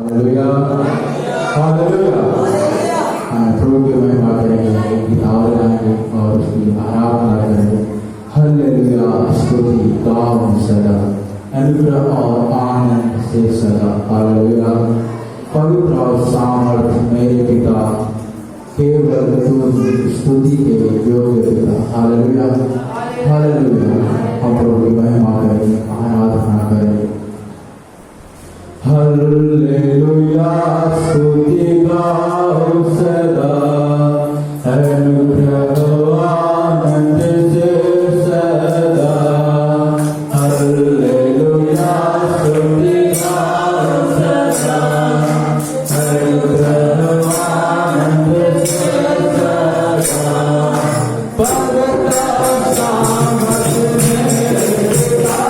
Hallelujah hallelujah. हम प्रभु की महिमा करेंगे, उनकी आवाज़ गाएंगे और उसकी आराधना करेंगे। हालेलुया। स्तुति गाओ सदा, अनुग्रह और आनंद से सदा। हालेलुया। पवित्र और सामर्थ मेरे पिता, केवल तू स्तुति के योग्य पिता। Hallelujah hallelujah. हम प्रभु की महिमा करेंगे, आराधना करेंगे। हालेलुया। स्तुति गाओ सदा, अनुग्रह आनंद से सदा। हालेलुया। स्तुति गाओ सदा, अनुग्रह आनंद से सदा। भगत सामर्थ मेरे पिता,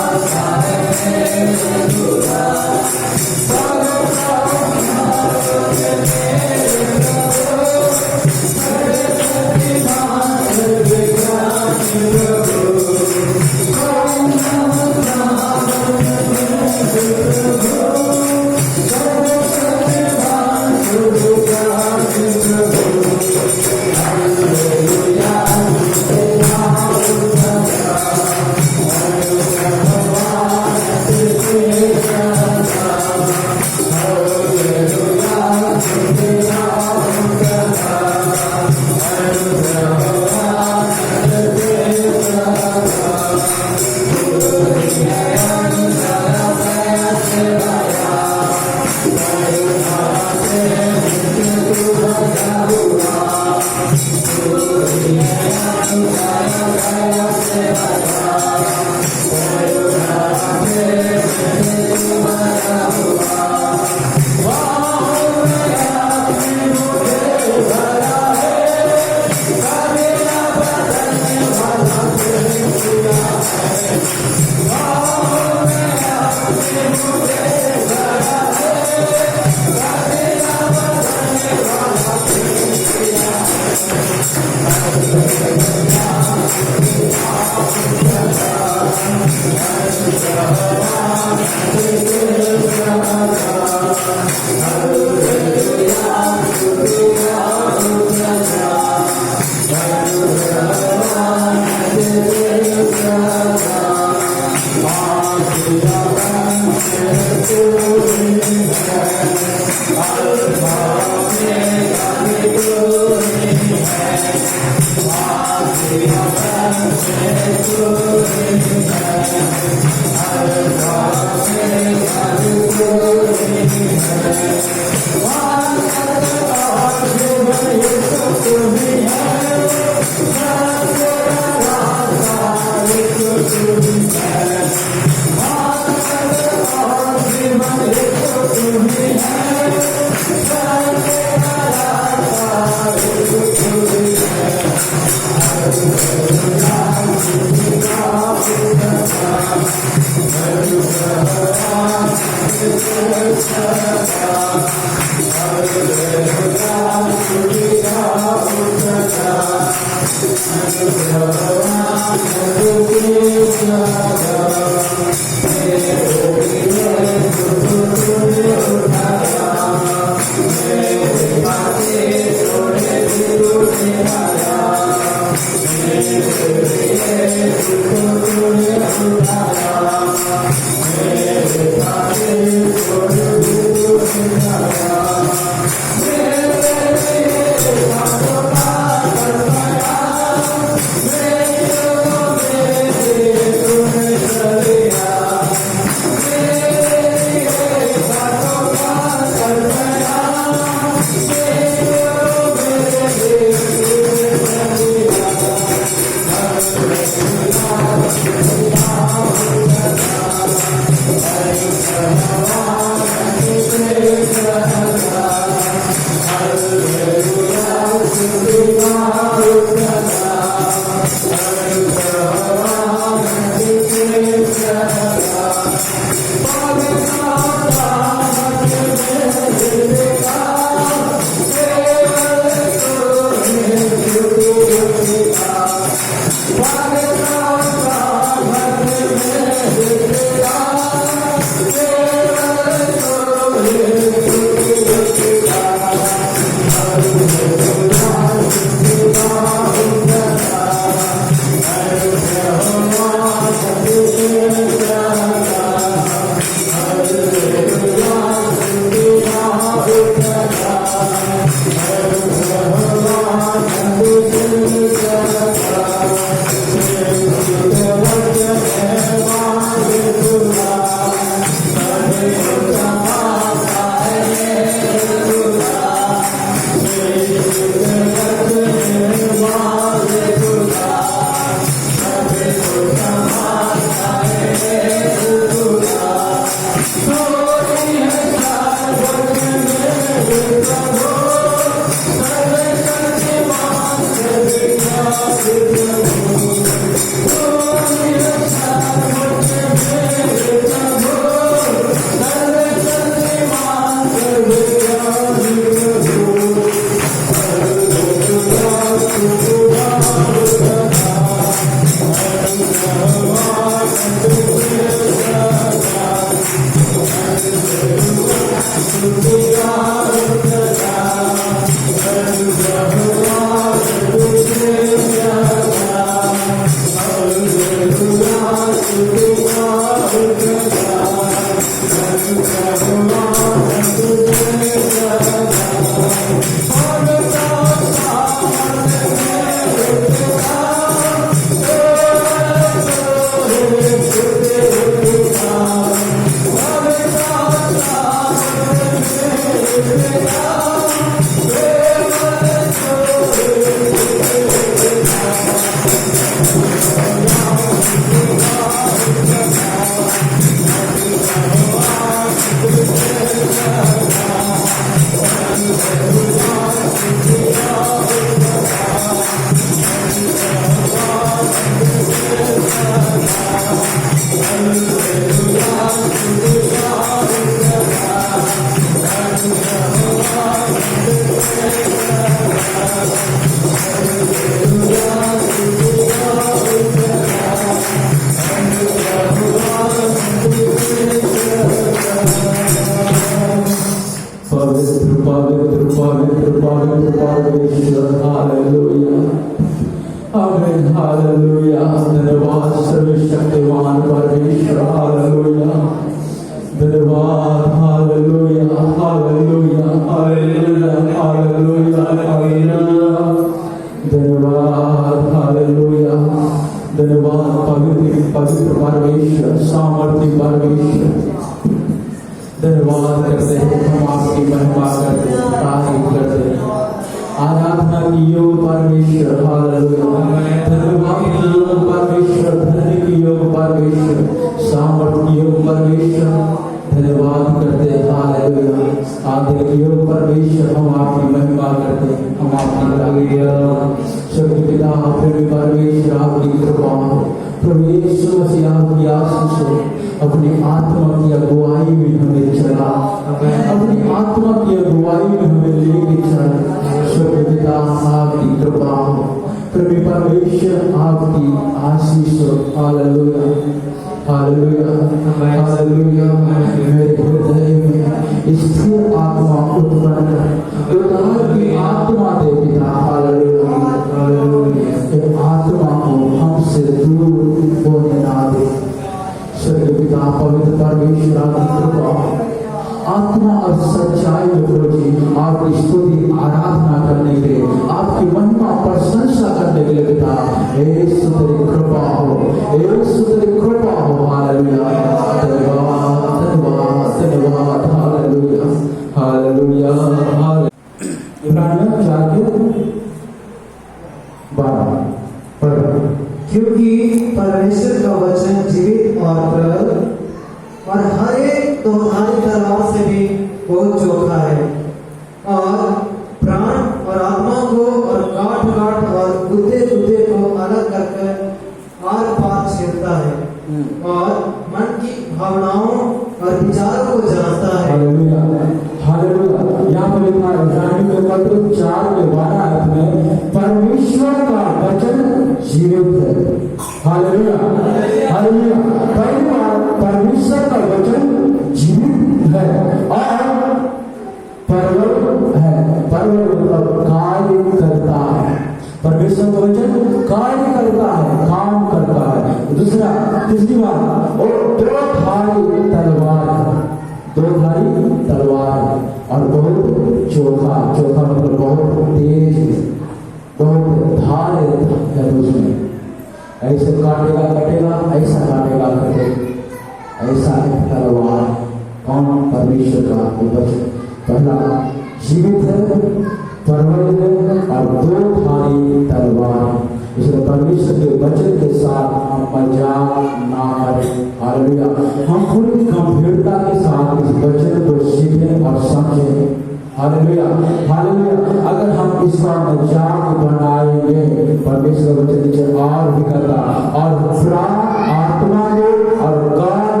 अगर हम इसका मजाक बनाएंगे। परमेश्वर का वचन नीचे और भी करता और प्राण आत्मा को और गांठ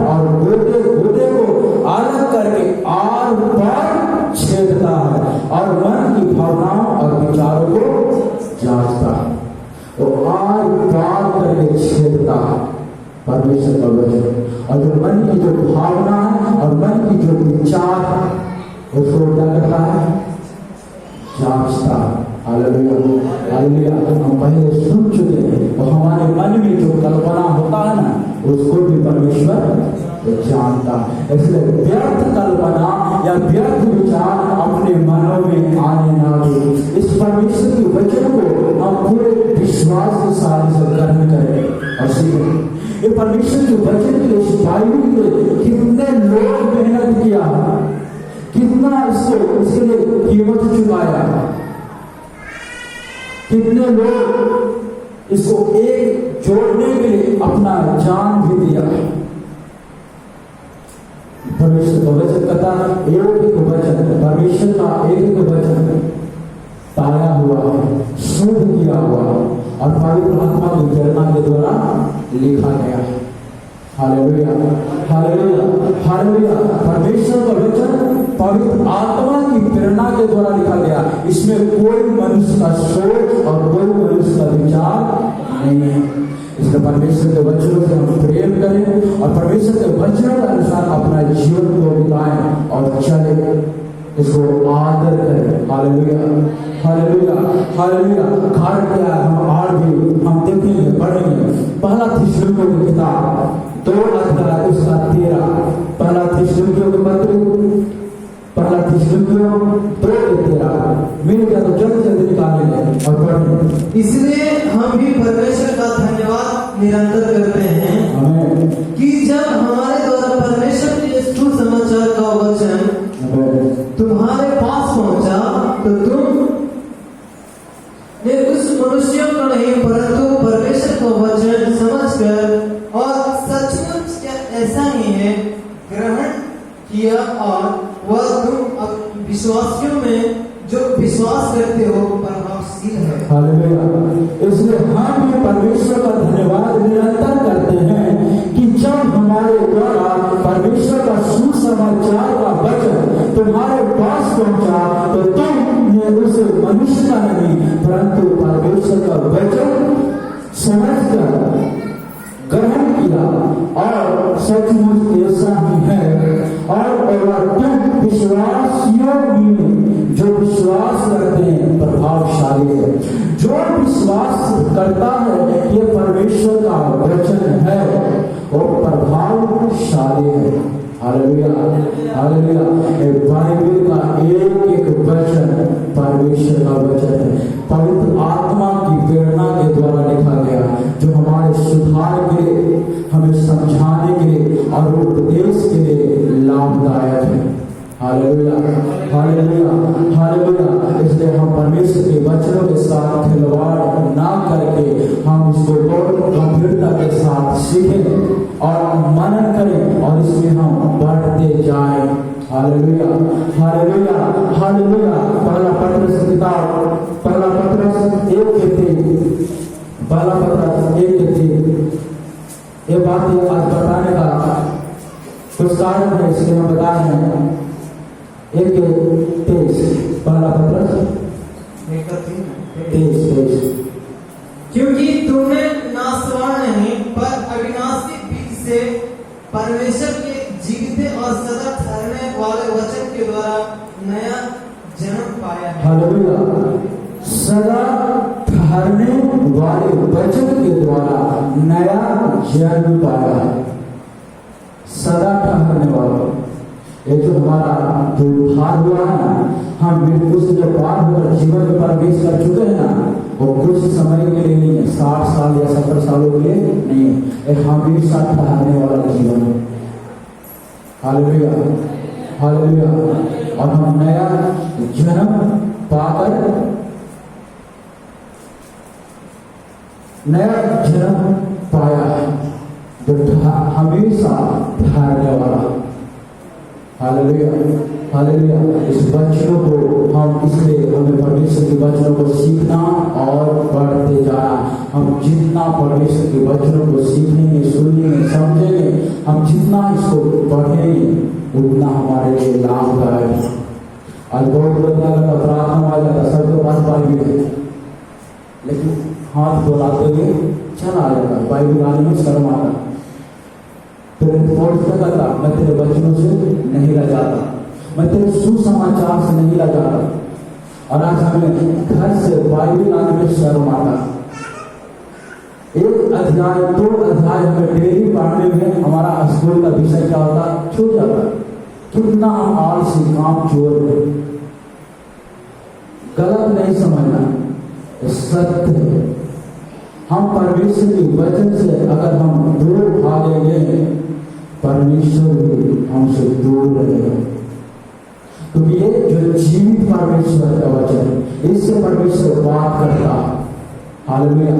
और गुर्दे को अलग करके आर पार छेदता है और मन की भावनाओं और विचारों को जांचता है। वो आर पार करके छेदता है परमेश्वर का वचन। और जो मन की जो भावना है और मन की जो विचार है उसको क्या करता है? जांचता है। Hallelujah hallelujah. हम पहले सुन चुके हैं और हमारे मन में जो कल्पना होता है ना उसको भी परमेश्वर जानता है। इसलिए व्यर्थ कल्पना या व्यर्थ विचार अपने मनों में आने ना दे। इस परमेश्वर के वचन को हम पूरे विश्वास के साथ ग्रहण करें और सीखें। ये परमेश्वर के वचन के लिए बाइबल के लिए कितने लोग मेहनत किया, कितना इसके लिए कीमत चुकाया, कितने लोग इसको एक जोड़ने के लिए अपना जान भी दिया। परमेश्वर का वचन कहता है एक वचन, परमेश्वर का एक वचन पाया हुआ है, शुद्ध किया हुआ और पवित्र आत्मा की प्रेरणा के द्वारा लिखा गया है। Hallelujah hallelujah hallelujah. परमेश्वर का वचन पवित्र आत्मा की प्रेरणा के द्वारा लिखा गया। इसमें कोई मनुष्य का सोच और कोई मनुष्य का विचार नहीं है। इसलिए परमेश्वर के वचनों से हम प्रेम करें और परमेश्वर के वचनों के अनुसार अपना जीवन को बिताएं और चले, इसको आदर करें। Hallelujah hallelujah hallelujah. कारण क्या है? हम और भी हम देखेंगे, पढ़ेंगे। पहला थिस्सलुनीकियों की किताब 2 अध्याय उसका 13। पहला थिस्सलुनीकियों के पत्र, पहला थिस्सलुनीकियों 2:13 मिल गया तो जल्दी निकालेंगे और पढ़ेंगे। इसलिए हम भी परमेश्वर का धन्यवाद निरंतर करते हैं कि जब हमारे द्वारा परमेश्वर के सुसमाचार का वचन तुम्हारे पास पहुंचा तो तुम ने उस मनुष्यों को नहीं परंतु परमेश्वर का वचन समझकर और सचमुच ऐसा ही है ग्रहण किया और वह तुम विश्वासियों में जो विश्वास करते हो प्रभावशील है। हालेलुया। इसलिए हम भी परमेश्वर का धन्यवाद निरंतर करते हैं कि जब हमारे द्वारा परमेश्वर का सुसमाचार का वचन तुम्हारे पास पहुंचा तो तुमने उस मनुष्य का नहीं परंतु परमेश्वर का वचन समझकर ग्रहण किया और सचमुच ऐसा ही है। और तुम विश्वासियों में जो विश्वास करते हैं प्रभावशाली है। जो विश्वास करता है ये परमेश्वर का वचन है वो प्रभावशाली है। Hallelujah hallelujah. बाइबल का एक वचन परमेश्वर का वचन है, पवित्र आत्मा की प्रेरणा के द्वारा लिखा गया, जो हमारे सुधार के लिए, हमें समझाने के लिए और उपदेश के लिए लाभदायक है। Hallelujah hallelujah hallelujah. इसलिए हम परमेश्वर के वचनों के साथ खिलवाड़ ना करके हम इसको बहुत गंभीरता के साथ सीखें और मनन करें और इसमें हम बढ़ते जाएं। Hallelujah hallelujah hallelujah. पहला पत्रस की किताब, पहला पत्रस 1:3, पहला पत्रस 1:3। ये बात आज बताने का कुछ कारण है, इसलिए हम बता रहे हैं। 1:23 पहला पत्रस 1:23। क्योंकि तुमने नाशवान नहीं पर अविनाशी बीज से परमेश्वर के जीवित और सदा ठहरने वाले वचन के द्वारा नया जन्म पाया है। हालेलुया। सदा ठहरने वाले वचन के द्वारा नया जन्म पाया है। सदा ठहरने वाला, ये जो हमारा जो उद्धार हुआ है ना, हम मृत्यु से जो पार होकर जीवन में प्रवेश कर चुके हैं ना, वो कुछ समय के लिए नहीं है, 60 साल या 70 सालों के लिए नहीं है, एक हमेशा ठहरने वाला जीवन है। Hallelujah hallelujah. और हम नया जन्म पाकर नया जन्म पाया है जो हमेशा ठहरने वाला। Hallelujah hallelujah. इस वचनों को हम इसलिए हमें परमेश्वर के वचनों को सीखना और बढ़ते जाना। हम जितना परमेश्वर के वचनों को सीखेंगे, सुनेंगे, समझेंगे, हम जितना इसको पढ़ेंगे उतना हमारे लिए लाभदायक है। आज बहुत बदला का प्रार्थना आ जाता, सबके पास बाइबल है, लेकिन हाथ दोहराते हुए चला जाता, बाइबल आने में शर्म आता। तो कहता मैं तेरे वचनों से नहीं लजाता, मैं तेरे सुसमाचार से नहीं लजाता। और आज हमें घर से बाइबल आने में शर्म आता। एक अध्याय 2 अध्याय हमें डेली पढ़ने में हमारा स्कूल का विषय क्या होता छूट जाता। कितना हम आलसी काम चोर है। गलत नहीं समझना, सत्य है। हम परमेश्वर के वचन से अगर हम दूर भागेंगे, परमेश्वर भी हमसे दूर रहेगा। क्योंकि ये जो जीवित परमेश्वर का वचन, इससे परमेश्वर बात करता। Hallelujah,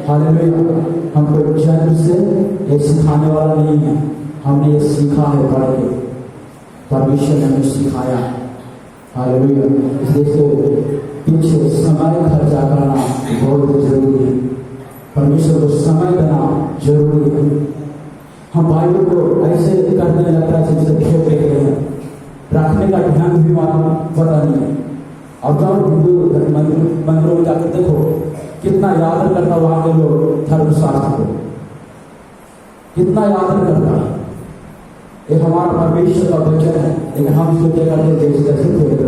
hallelujah. हमको जन्म से ये सिखाने वाला नहीं है, हमने ये सीखा है पढ़ के, परमेश्वर ने हमें सिखाया। हालेलुया। इसलिए पीछे समय खर्चा करना बहुत जरूरी है, परमेश्वर को समय देना जरूरी है। हम बाइबल को ऐसे करने लगता है जैसे खेल रहे हैं, रखने का ध्यान भी पता नहीं है। अब जाओ हिंदू मंदिरों में जाकर देखो कितना याद करता वहां के लोग धर्मशास्त्र को, कितना याद करता। ये हमारा परमेश्वर का वचन है, लेकिन हम इसको क्या करते हैं, जैसे फेंक देते।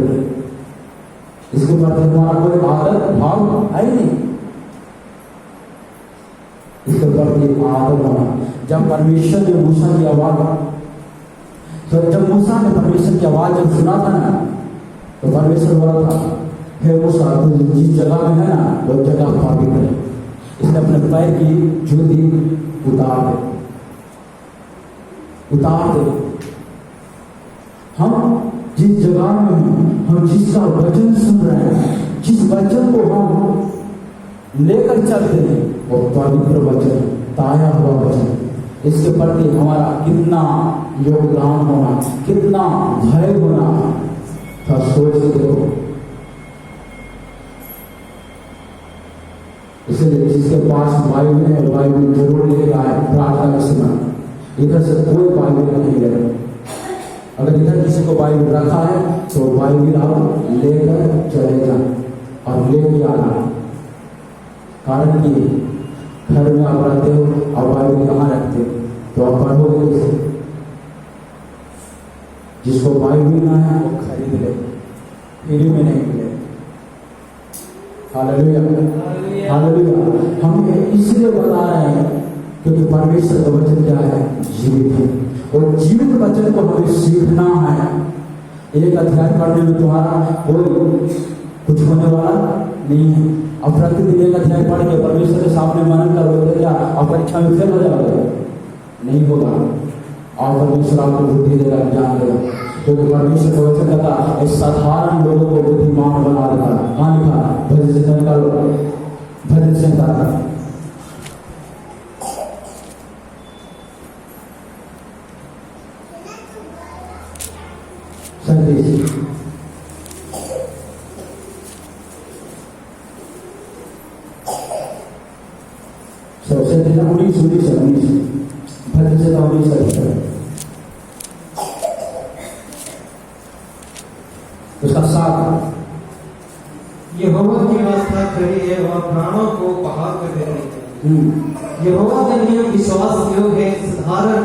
इसके प्रति हमारा कोई आदर भाव है नहीं। इसके प्रति आदर होना। जब परमेश्वर ने मूसा की आवाज, तो जब मूसा ने परमेश्वर की आवाज जब सुना था ना, तो परमेश्वर बोला था, हे मूसा तू जिस जगह में है ना वो जगह पवित्र है, इसने अपने पैर की जूती उतार दे, उतार दे। हम जिस जगह में हैं, हम जिसका वचन सुन रहे हैं, जिस वचन को हम लेकर चलते हैं, वो पवित्र वचन, ताया हुआ वचन। इसके प्रति हमारा कितना योगदान होना, कितना भय होना था, सोच देखो। इसलिए जिसके पास बाइबल है, बाइबल जरूर लेकर आए प्रार्थना के समय। इधर से कोई बाइबल नहीं ले रहे। अगर इधर किसी को बाइबल रखा है तो बाइबल आप लेकर चले जाए और लेके आना। कारण कि घर में आप रहते हो और बाइबल कहाँ रखते हो, तो आप पढ़ोगे कैसे? जिसको बाइबल ना है वो खरीद ले, फ्री में नहीं मिले। Hallelujah, hallelujah. हम इसलिए बता रहे हैं क्योंकि परमेश्वर का वचन क्या है, जीवित है, और जीवित वचन को हमें सीखना है। एक अध्याय पढ़ने में तुम्हारा कोई कुछ होने वाला नहीं है। अब प्रतिदिन एक अध्याय पढ़ के परमेश्वर के सामने मनन करोगे क्या आप परीक्षा में फेल हो जाओगे? नहीं होगा। और परमेश्वर आपको बुद्धि देगा, ज्ञान देगा। क्योंकि परमेश्वर का वचन कहता है साधारण लोगों को बुद्धिमान बना देता। कहाँ लिखा? भजन संहिता 37 सबसे पहले 19 भजन संहिता 19 उसका 7 यहोवा की व्यवस्था खड़ी है, वह प्राणों को पहाड़ कर देती है। यहोवा का नियम विश्वास योग्य है, साधारण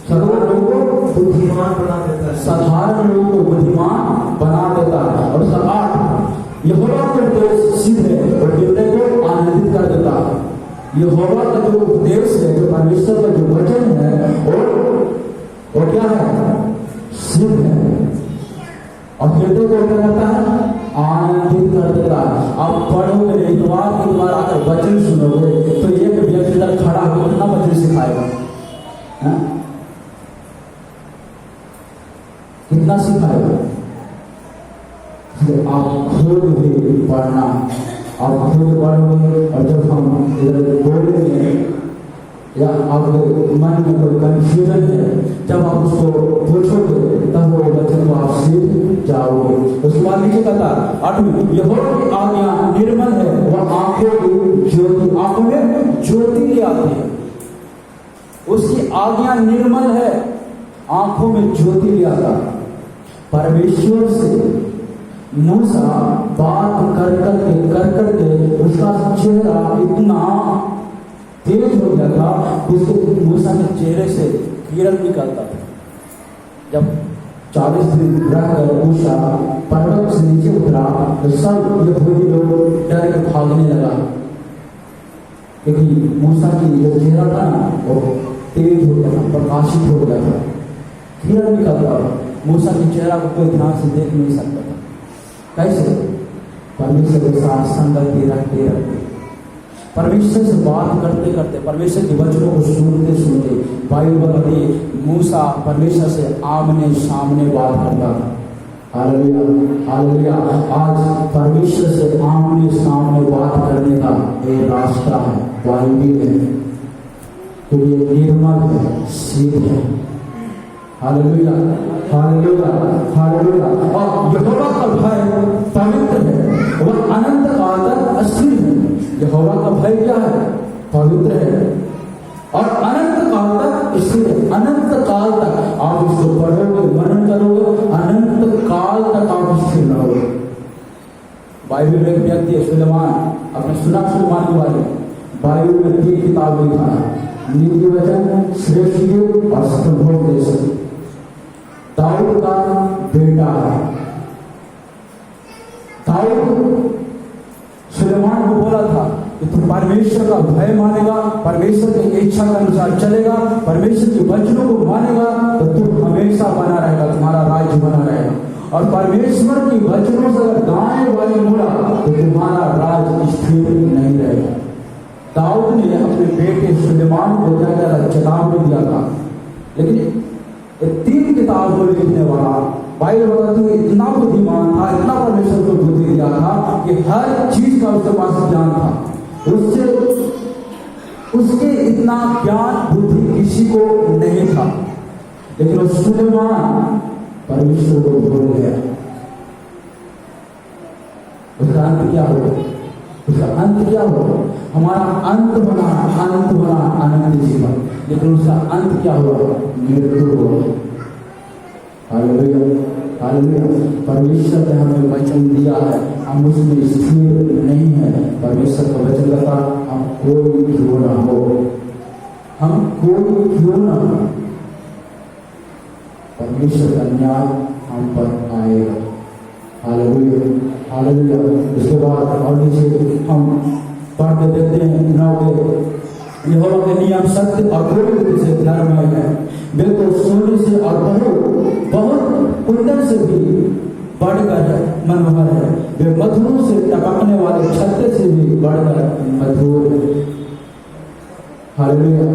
लोगों को बुद्धिमान बना देता है। साधारण लोगों को बुद्धिमान बना देता है। और 8 यहोवा का उपदेश सिद्ध है और हृदय को आनंदित कर देता है। यहोवा का जो उपदेश है, जो परमेश्वर का जो वचन है, और क्या है? सिद्ध है और हृदय को क्या करता है? आनंदित कर देता है। आप पढ़ोगे इतवार की बार आकर वचन सुनोगे तो एक व्यक्ति इधर खड़ा होकर कितना वचन सिखाएगा, कितना सिखाएगा? आप खुद भी पढ़ना, आप खुद पढ़ोगे और जब हम इधर बोलेंगे या आपके मन में कोई कंफ्यूजन है, जब आप उसको पूछोगे तब वो वचन को आप सीख जाओगे। उसके बाद नीचे कहता 8वीं, यहोवा की आज्ञा निर्मल है, वह आंखों की ज्योति, आंखों में ज्योति ले आती है। उसकी आज्ञा निर्मल है, आंखों में ज्योति ले आता। परमेश्वर से मूसा बात कर करके उसका चेहरा इतना तेज हो गया था, उसके मूसा के चेहरे से किरण निकलता था। जब 40 दिन रहकर मूसा पर्वत से नीचे उतरा तो सब यहूदी लोग डर के भागने लगा, क्योंकि मूसा की जो चेहरा था ना वो तेज हो गया था, प्रकाशित हो गया था, किरण निकलता था। मूसा के चेहरा को कोई ध्यान से देख नहीं सकता था। कैसे? परमेश्वर के साथ संगति रखते रखते, परमेश्वर से बात करते करते, परमेश्वर के वचनों को सुनते सुनते, बाइबल में मूसा परमेश्वर से आमने सामने बात करता था। Hallelujah, hallelujah. आज परमेश्वर से आमने सामने बात करने का एक रास्ता है, बाइबल है, तो ये निर्मल है, सीध है। Hallelujah, hallelujah, hallelujah. और यहोवा का भय पवित्र है, वह अनंत काल तक अस्थिर है। यहोवा का भय क्या है? पवित्र है और अनंत काल तक स्थिर है। अनंत काल तक आप इसको पढ़ोगे, मनन करोगे, अनंत काल तक आप स्थिर रहोगे। बाइबल में एक व्यक्ति है सुलेमान, आपने सुना सुलेमान के बारे में? बाइबल में 3 किताब लिखा है, नीति वचन, श्रेष्ठ युग और सत्योपदेश। दाऊद का बेटा है। दाऊद सुलेमान को बोला था कि तू परमेश्वर का भय मानेगा, परमेश्वर की इच्छा के अनुसार चलेगा, परमेश्वर के वचनों को मानेगा तो तू हमेशा बना रहेगा, तुम्हारा राज्य बना रहेगा। और परमेश्वर की वचनों से अगर दाएं बाएं मुड़ा तो तुम्हारा राज्य स्थिर नहीं रहेगा। दाऊद ने अपने बेटे सुलेमान को क्या चेतावनी दिया था, लेकिन 3 किताब को लिखने वाला बाइबल बताती है इतना बुद्धिमान था, इतना परमेश्वर को बुद्धि दिया था कि हर चीज का उसके पास ज्ञान था। उसके इतना ज्ञान बुद्धि किसी को नहीं था, लेकिन वो सुलेमान परमेश्वर को भूल गया। उसका अंत क्या होगा? उसका अंत क्या होगा? हमारा अंत बना अनंत जीवन, लेकिन उसका अंत क्या हुआ? मृत्यु हुआ। Hallelujah, hallelujah. परमेश्वर ने हमें वचन दिया है, हम उसमें स्थिर नहीं है। परमेश्वर का वचन कहता हम कोई क्यों ना हो, हम कोई क्यों ना हो, परमेश्वर का न्याय हम पर आएगा। Hallelujah, hallelujah. इसके बाद और नीचे हम पढ़ के देखते हैं 9 यहोवा के नियम सत्य और पूर्ण से धर्ममय है, वे तो सोने से और बहुत कुंदन से भी बढ़कर मनोहर है, वे मधुरों से टपकने वाले छत्ते से भी बढ़कर मधुर है। Hallelujah,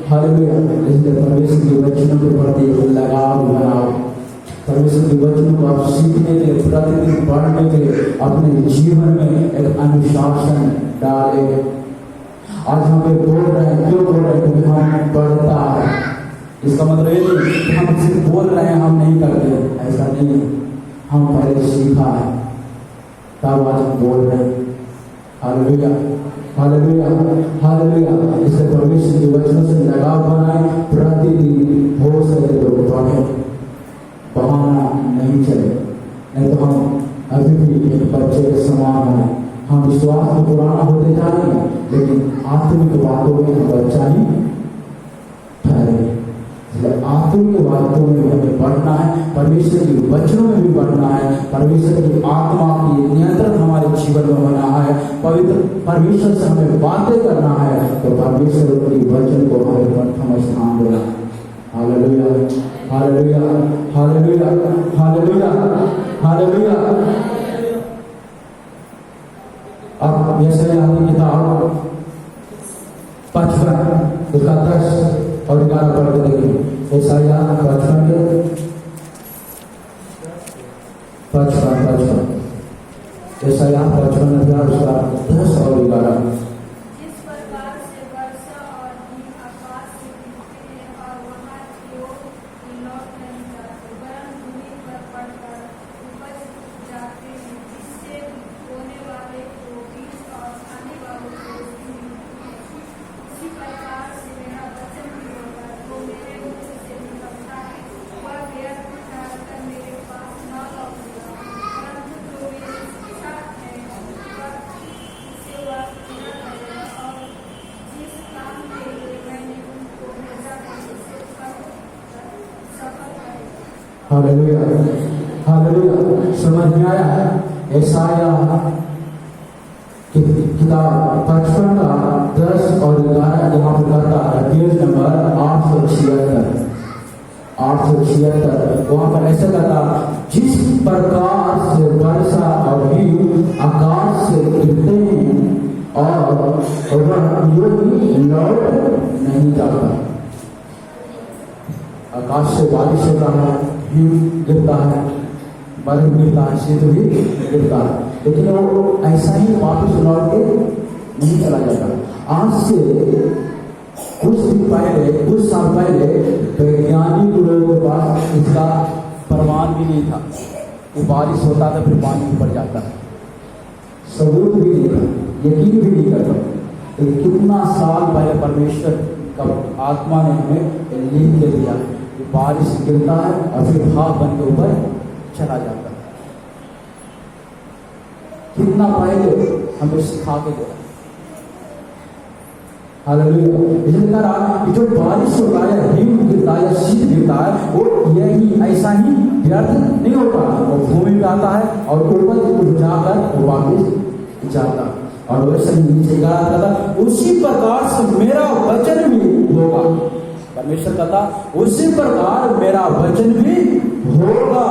hallelujah. इसलिए परमेश्वर के वचनों के प्रति लगाव बनाओ, परमेश्वर के वचनों को आप सीखने के, प्रतिदिन पढ़ने के, अपने जीवन में एक अनुशासन डालें। आज हम बोल रहे हैं, क्यों बोल रहे हैं? क्योंकि हम पढ़ता है। इसका मतलब ये नहीं कि हम सिर्फ बोल रहे हैं, हम नहीं करते, ऐसा नहीं है। हम पहले सीखा है तब आज हम बोल रहे हैं। Hallelujah, hallelujah, hallelujah. इससे परमेश्वर के वचनों से लगाव बनाए, प्रतिदिन हो सके तो पढ़े, बहाना नहीं चले, नहीं तो हम अभी भी एक बच्चे के समान हैं। हम विश्वास में पुराना होते जा रहे हैं, लेकिन आत्मिक बातों में हम बच्चा ही ठहरे। आत्मिक बातों में हमें बढ़ना है, परमेश्वर के वचनों में भी बढ़ना है, परमेश्वर की आत्मा की नियंत्रण हमारे जीवन में होना है, पवित्र परमेश्वर से हमें बातें करना है, तो परमेश्वर के वचन को हमें प्रथम स्थान देना। Hallelujah, hallelujah, hallelujah, hallelujah, hallelujah. अब यशायाह की किताब 55 उसका 10 और 11 पढ़ के देखिए। यशायाह 55 के 55 यशायाह 55 अध्याय उसका 10 और 11। जिस प्रकार से वर्षा और दिन हालेलुया, हालेलुया। समझ में आया है? यशाया की किताब 55 का 10 और 11 यहाँ पर कहता है, पेज नंबर 876, 876 वहां पर ऐसा कहता, जिस प्रकार से वर्षा और हिम आकाश से गिरते हैं और वह लौट नहीं जाता। आकाश से बारिश होता है, हिम गिरता है, बर्फ गिरता है, शीत भी गिरता है, लेकिन वो ऐसा ही वापस लौट के नहीं चला जाता। आज से कुछ दिन पहले, कुछ साल पहले वैज्ञानिक लोगों के पास इसका प्रमाण भी नहीं था। वो बारिश होता था फिर पानी पड़ जाता, सबूत भी नहीं था, यकीन भी नहीं करता। कितना साल पहले परमेश्वर का आत्मा ने हमें लिख के दिया, बारिश गिरता है और फिर भाप बन के ऊपर चला जाता है। कितना पहले हमें सिखा के दिया। हालेलुया। इसलिए कह रहा कि जो बारिश होता है, हिम गिरता है या शीत गिरता है, वो यही ऐसा ही व्यर्थ नहीं होता। वो भूमि में आता है और ऊपर जाकर वो वापस जाता, और वैसे ही नीचे जाता। उसी प्रकार से मेरा वचन भी होगा। परमेश्वर कहता, उसी प्रकार मेरा वचन भी होगा,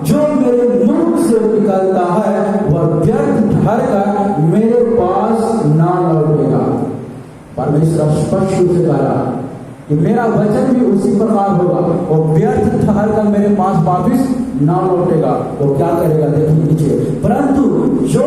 जो मेरे मुंह से निकलता है वह व्यर्थ ठहरकर मेरे पास ना लौटेगा। परमेश्वर स्पष्ट रूप से कह रहा कि मेरा वचन भी उसी प्रकार होगा, वो व्यर्थ ठहरकर मेरे पास वापिस ना लौटेगा। वो क्या करेगा देखिए नीचे, परंतु जो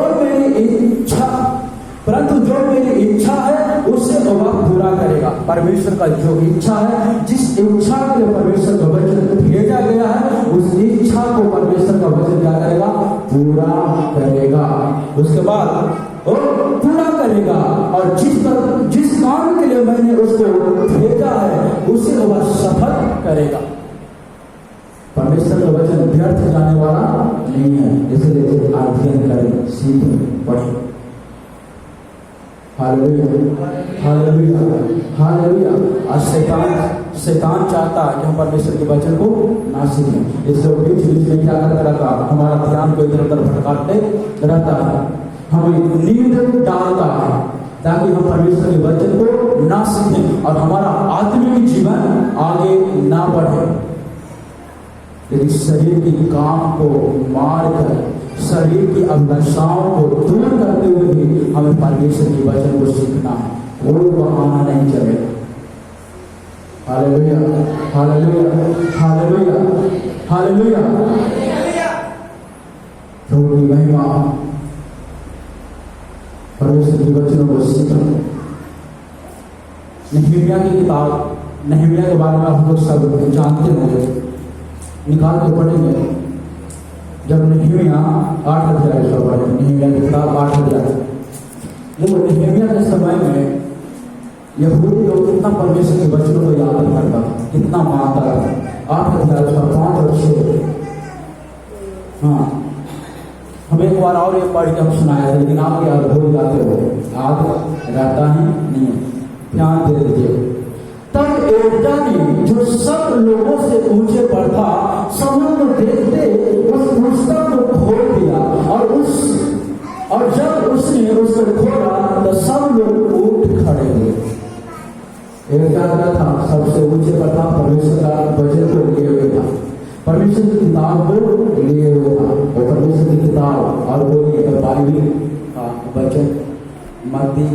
मेरी इच्छा है उसे वह पूरा करेगा। परमेश्वर का जो इच्छा है, जिस इच्छा के लिए परमेश्वर का वचन भेजा गया है, उस इच्छा को परमेश्वर का वचन क्या करेगा? पूरा करेगा। उसके बाद वो पूरा करेगा, और जिस काम के लिए मैंने उसको भेजा है उसे वह सफल करेगा। परमेश्वर का वचन व्यर्थ जाने वाला नहीं है, इसलिए अध्ययन करें, सीखें, पढ़ें। Hallelujah, hallelujah, hallelujah. आज शैतान चाहता है कि हम परमेश्वर के वचन को ना सीखें, इसलिए बीच बीच में क्या करता रहता, हमारा ध्यान को इधर उधर भटकाते रहता है, हमें नींद डालता है, ताकि हम परमेश्वर के वचन को ना सीखें और हमारा आत्मिक जीवन आगे ना बढ़े। लेकिन शरीर की काम को मार कर, शरीर की अभिलाषाओं को दूर करते हुए भी हमें परमेश्वर के वचन को सीखना है, कोई बहाना नहीं चलेगा। Hallelujah, hallelujah, hallelujah, hallelujah. प्रभु की महिमा, परमेश्वर के वचनों को सीखना। नहम्याह की किताब, नहम्याह के बारे में आप लोग सब जानते होंगे, निकाल के पढ़ेंगे। जब नहम्याह 8 अध्याय का पढ़े, नहम्याह की किताब 8 अध्याय। देखो नहम्याह के समय में यहूदी लोग कितना परमेश्वर के वचनों को याद करता था, कितना मानता था। 8 अध्याय का 5 और 6। हाँ, हम एक बार और एक पढ़ के हम सुनाया, लेकिन आप याद भूल जाते हो, याद रहता ही नहीं है, ध्यान दे दीजिए। तब एलिय्याह ने, जो सब लोगों से ऊंचे पर था, समूह को देखते उस पुस्तक को खोल दिया, और जब उसने उसको खोला तो सब लोग उठ खड़े हुए। एलिय्याह क्या था? सबसे ऊंचे पर था, परमेश्वर का वचन को लिए हुए था, परमेश्वर की किताब को लिए हुए था। और परमेश्वर की किताब और बोलिए बाइबल का वचन, मत्ती,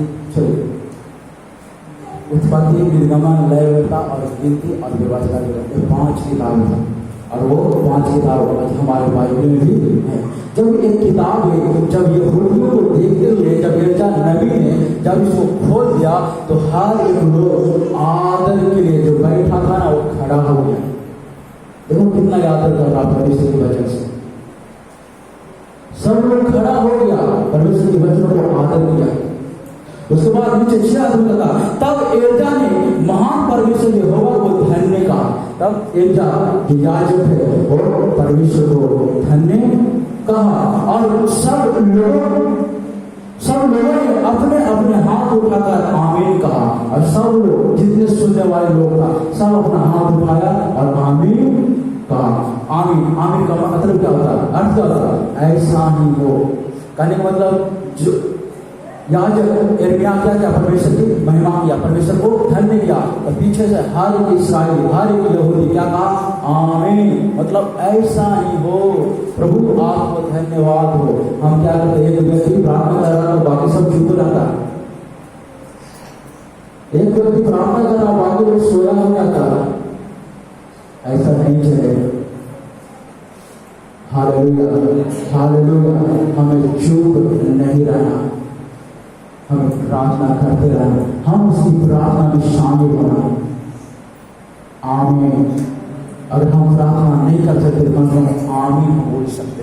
उत्पत्ति, निर्गमन, लयवेता और गिनती और व्यवस्था, 5 किताब था, और वो 5 किताब आज हमारे बाइबल में भी है। जब एक किताब है, जब यहूदियों को देखते हुए जब एलिय्याह नबी ने जब इसको खोल दिया तो हर एक लोग आदर के लिए जो बैठा था ना वो खड़ा हो गया। देखो कितना आदर कर रहा परमेश्वर के वचन से, सब लोग खड़ा हो गया, परमेश्वर के वचनों को आदर किया। उसके बाद नीचे 6 लगा, तब एलिय्याह ने महान परमेश्वर यहोवा को धन्य कहा। तब एलिय्याह याजक है और परमेश्वर को धन्य कहा, और सब लोग सब लोगों ने अपने अपने हाथ उठाकर आमीन कहा और सब लोग जितने सुनने वाले लोग था सब अपना हाथ उठाया और आमीन कहा। आमीन आमीन का मतलब क्या होता है? अर्थ क्या होता है? ऐसा ही हो। कहने का मतलब जो याजक यिर्मयाह क्या परमेश्वर की महिमा किया, परमेश्वर को धन्य किया और पीछे से हर एक इस्राएली हर एक यहूदी क्या कहा? आमीन। मतलब ऐसा ही हो, प्रभु आपको धन्यवाद हो। हम क्या करते हैं? एक व्यक्ति प्रार्थना कर रहा है तो बाकी सब चुप रहता है। एक व्यक्ति प्रार्थना कर रहा है बाकी लोग सोया हो जाता है। ऐसा नहीं चलेगा। Hallelujah hallelujah. हमें चुप नहीं रहना, हमें प्रार्थना करते रहना, हम उसकी प्रार्थना में शामिल होना। आमीन। अगर हम प्रार्थना नहीं कर सकते तो हम आमीन हम बोल सकते।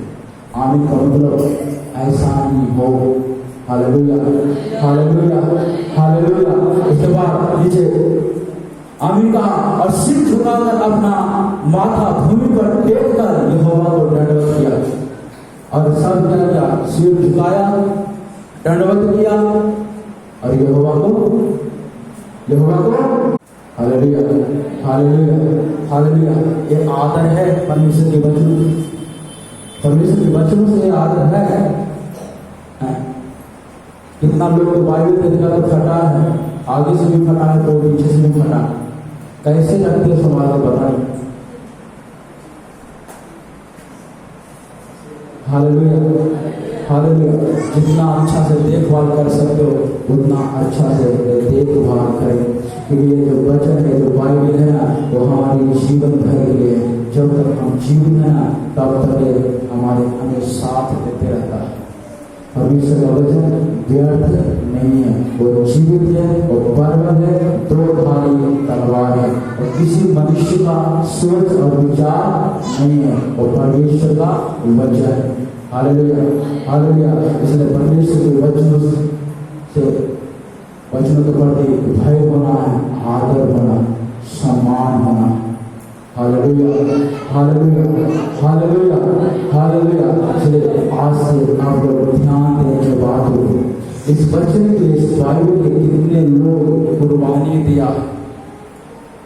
आमीन का मतलब ऐसा ही हो। Hallelujah hallelujah hallelujah. इसके बाद नीचे आमीन कहा और सिर झुकाकर अपना माथा भूमि पर टेक कर यहोवा को दंडवत किया। और सब क्या किया? सिर झुकाया, दंडवत किया और यहोवा को हालेलुया हालेलुया हालेलुया। ये आदर है परमेश्वर के वचनों, परमेश्वर के वचनों से आदर है। कितना लोग तो बाइबल देखकर तो फटा है, आगे से भी फटा है तो पीछे से भी फटा। कैसे लगते हैं समाज को बताएं। Hallelujah hallelujah. जितना अच्छा से देखभाल कर सकते हो उतना अच्छा से देखभाल करें, क्योंकि ये जो वचन है, जो बाइबल है ना, वो हमारे जीवन भर के लिए, जब तक हम जीवित है ना तब तक ये हमें साथ देते रहता है। परमेश्वर का वचन व्यर्थ नहीं है, वो जीवित है, वो परम है, दो धारी तलवार है और किसी मनुष्य का सोच और विचार नहीं है, वो परमेश्वर का वचन है। Hallelujah hallelujah. इसलिए परमेश्वर के वचनों के प्रति भय होना है, आदर होना, सम्मान होना। Hallelujah hallelujah hallelujah hallelujah. इसलिए आज से आप लोग ध्यान देने की बात होगी। इस वचन के, इस बाइबल के कितने लोग कुर्बानी दिया,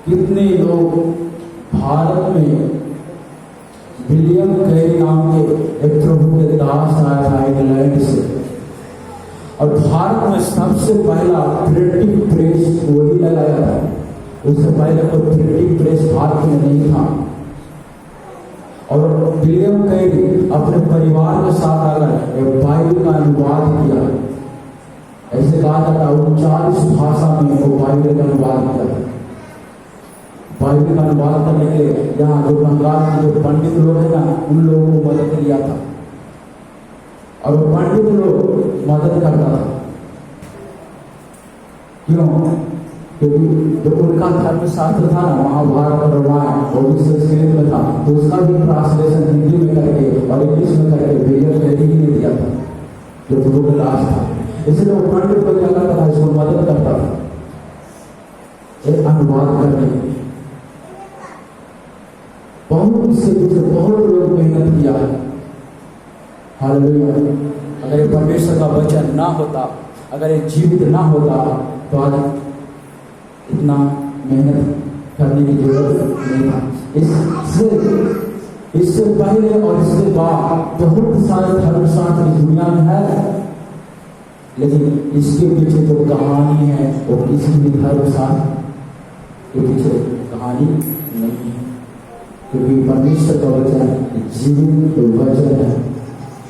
कितने लोग भारत में विलियम कैरी नाम के एक प्रभु के दास आया था इंग्लैंड से, और भारत में सबसे पहला प्रिंटिंग प्रेस वही लगाया था। उससे पहले कोई प्रिंटिंग प्रेस भारत में नहीं था। और विलियम कैरी अपने परिवार के साथ आकर एक बाइबल का अनुवाद किया। ऐसे कहा जाता 39 भाषा में वो बाइबल का अनुवाद किया था। बाइबल का अनुवाद करने के लिए यहाँ जो बंगाल के जो पंडित लोग हैं ना, उन लोगों को मदद लिया था और वो पंडित लोग मदद करता था। क्यों? क्योंकि जो उनका धर्मशास्त्र था ना, महाभारत और रामायण, वो भी संस्कृत में था, तो उसका भी ट्रांसलेशन हिंदी में करके और इंग्लिश में करके विलियम कैरी ने दिया था, जो गुरु का दास था। इसलिए वो पंडित को क्या करता था? इसको मदद करता था एक अनुवाद करने में। बहुत इसके पीछे बहुत लोग मेहनत किया। हालेलुया। अगर ये परमेश्वर का वचन ना होता, अगर ये जीवित ना होता तो आज इतना मेहनत करने की जरूरत नहीं था। इससे पहले और इसके बाद बहुत सारे धर्मशास्त्र इस दुनिया में है, लेकिन इसके पीछे जो कहानी है वो किसी भी धर्मशास्त्र के पीछे कहानी नहीं है, क्योंकि परमेश्वर का वचन जीवित वचन है,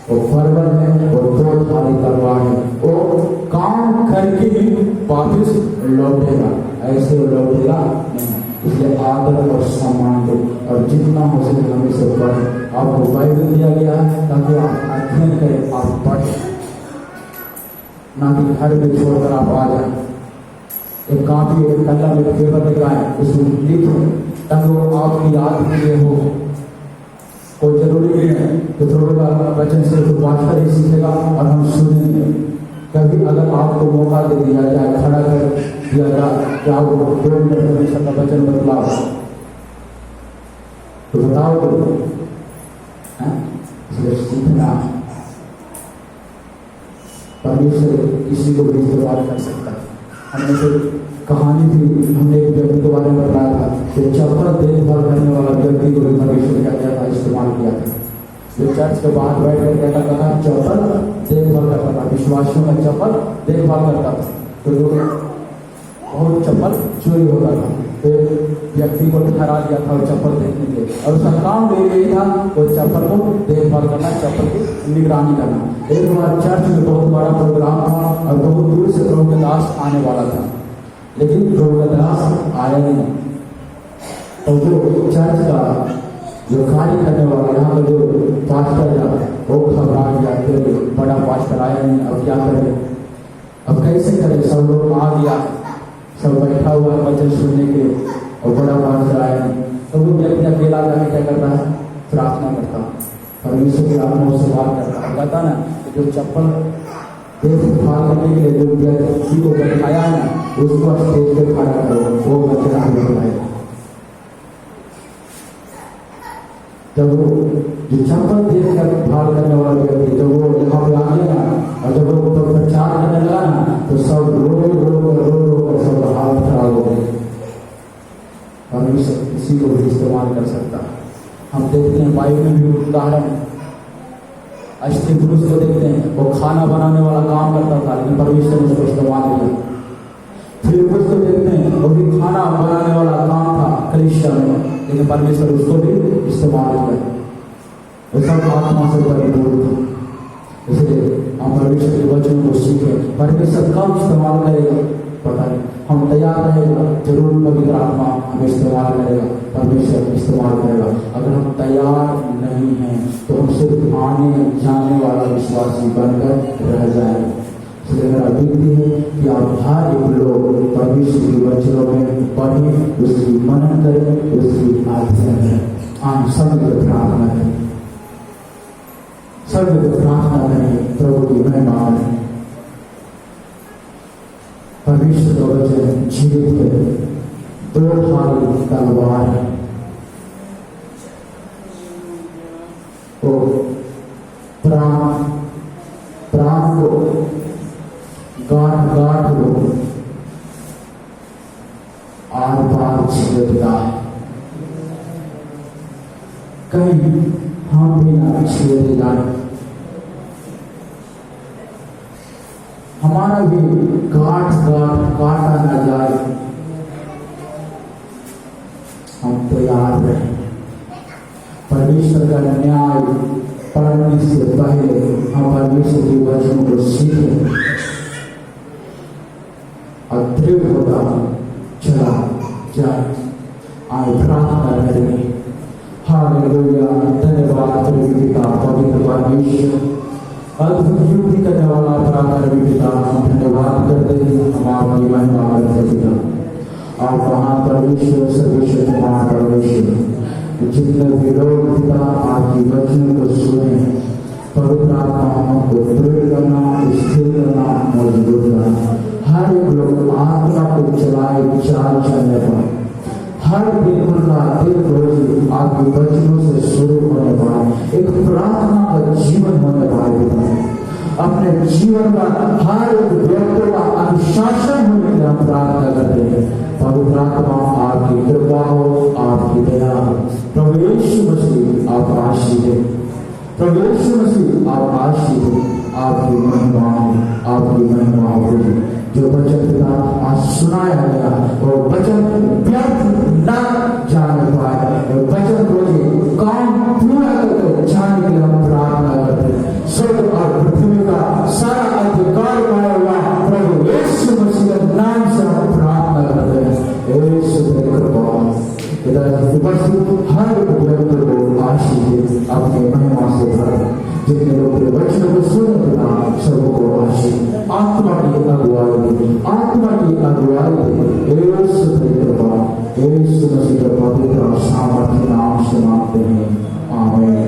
वो परवर है, वो दो धारी तलवार है, वो काम करके ही वापिस लौटेगा, ऐसे लौटेगा नहीं। इसलिए आदर और सम्मान दो और जितना हो सके हमें से पढ़े। आपको बाइबल दिया गया है ताकि आप अध्ययन करें, आप पढ़ें, ना कि घर में छोड़कर आप आ जाए। एक कापी एक कलम एक पेपर लगाए, उसमें लिखें ताकि वो आपकी याद के लिए हो। कोई जरूरी नहीं है कि थोड़ा वचन से तो वाचकर ही सीखेगा और हम सुनेंगे। कभी अगर आपको मौका दे दिया जाए, खड़ा कर दिया जाए कि आप 2 मिनट परमेश्वर का वचन बतलाओ, तो बताओ तो इसलिए सीखना। परमेश्वर किसी को भी इस्तेमाल कर सकता है। हमने फिर कहानी थी, हमने एक व्यक्ति के बारे में बताया था कि चप्पल देखभाल करने वाला व्यक्ति को भी परमेश्वर क्या किया था, इस्तेमाल किया था। जो चर्च के बाहर बैठ कर क्या करता था, चप्पल देखभाल करता था, विश्वासियों का चप्पल देखभाल करता था। तो लोग बहुत चप्पल चोरी होता था, तो व्यक्ति को ठहरा दिया था चप्पल देखने के, और उसका काम भी यही था वो चप्पल को देखभाल करना, चप्पल की निगरानी करना। एक बार चर्च में बहुत बड़ा प्रोग्राम था और बहुत दूर से प्रभु के दास आने वाला था, लेकिन प्रभु का दास आया नहीं। तो जो चर्च का जो कार्य करने वाला यहाँ का जो पास्टर था वो घबरा गया, बड़ा पास्टर आया नहीं, अब क्या करें, अब कैसे करें। सब लोग आ गया, सब बैठा हुआ है वचन सुनने के, और बड़ा पास्टर आया नहीं। तो वो व्यक्ति अकेला जाके क्या करता है, प्रार्थना करता, परमेश्वर की आत्मा से बात करता, कहता ना जो चप्पल देखभाल करने के लिए जो व्यक्ति को बैठाया ना, उसको स्टेज पे खड़ा करो, वो वचन आगे बढ़ाएगा। जब वो जो चप्पल देखभाल करने वाला व्यक्ति जब वो यहाँ पे आ गया ना, और जब वो प्रचार करने लगा ना, तो सब रो कर सब हालत खराब हो गई। परमेश्वर किसी को भी इस्तेमाल कर सकता है। हम देखते हैं बाइबल में भी उदाहरण, स्त्री पुरुष को देखते हैं, वो खाना बनाने वाला काम करता था, लेकिन परमेश्वर ने उसको इस्तेमाल किया। फिलिप्पुस को देखते हैं, वो भी खाना बनाने वाला काम था कलीसिया में, लेकिन परमेश्वर उसको भी इस्तेमाल किया। वो सब आत्मा से परिपूर्ण था। इसलिए हम परमेश्वर के वचन को सीखें। परमेश्वर कब इस्तेमाल करेगा पता नहीं, हम तैयार रहेगा, जरूर पवित्र आत्मा हमें इस्तेमाल करेगा, परमेश्वर इस्तेमाल करेगा। अगर हम तैयार नहीं हैं तो हम सिर्फ आने जाने वाला विश्वासी बनकर रह जाएंगे। इसलिए मेरा विनती है कि आप हर एक लोग परमेश्वर के वचनों में पढ़ें, उसकी मनन करें, उसकी अध्ययन करें। हम सब प्रार्थना करें, सब प्रार्थना करें, प्रभु की महिमा करें। परमेश्वर का वचन जीवित है, दो धारी तलवार है, वो प्राण को गांठ को आर पार छेदता है, कहीं हम भी ना छेदे जाए, हमारा भी गांठ काटा न जाए। हम तैयार रहें। परमेश्वर का न्याय पढ़ने से पहले हम परमेश्वर के वचन को सीखें और दृढ़ होता चला जाए। आए प्रार्थना करेंगे। हालेलुया, धन्यवाद प्रभु पिता, पवित्र परमेश्वर, अद्भुत युक्ति करने वाला पराक्रमी पिता, हम धन्यवाद करते हैं, हम आपकी महिमा करते पिता। आप महान परमेश्वर, सर्वश्रेष्ठ महान परमेश्वर, जितने भी लोग पिता आपकी वचन को सुने, पवित्र आत्मा हमको दृढ़ करना, स्थिर करना, मजबूत करना। हर एक लोग आत्मा को चलाए चाल चलने पर, हर दिन उनका एक रोज आपके वचनों से शुरू होने पाए, एक प्रार्थना का जीवन होने पाए। अपने जीवन का हर एक व्यक्ति का अनुशासन होने के लिए हम प्रार्थना करते हैं। पवित्र आत्मा आपकी कृपा हो, आपकी दया हो। प्रभु यीशु मसीह आप आशीष दें, प्रभु यीशु मसीह आप आशीष दें। आपकी महिमा हो, आपकी महिमा हो। जो वचन पिता आज सुनाया गया वो वचन व्यर्थ न जाने पाए, वो वचन को काम पूरा करके जाने के लिए हम प्रार्थना करते हैं। स्वर्ग और पृथ्वी का सारा अधिकार पाया हुआ प्रभु यीशु मसीह के नाम से हम प्रार्थना करते हैं। यीशु की कृपा उपस्थित हर व्यक्ति को आशीष दे, अपनी महिमा से भरे। जितने लोग वचन को सुनते सबको आशीष, आत्मा की अगुवाई दे, आत्मा की अगुवाई दे। यीशु की कृपा, यीशु मसीह के पवित्र सामर्थ्य नाम से मांगते हैं, आमीन।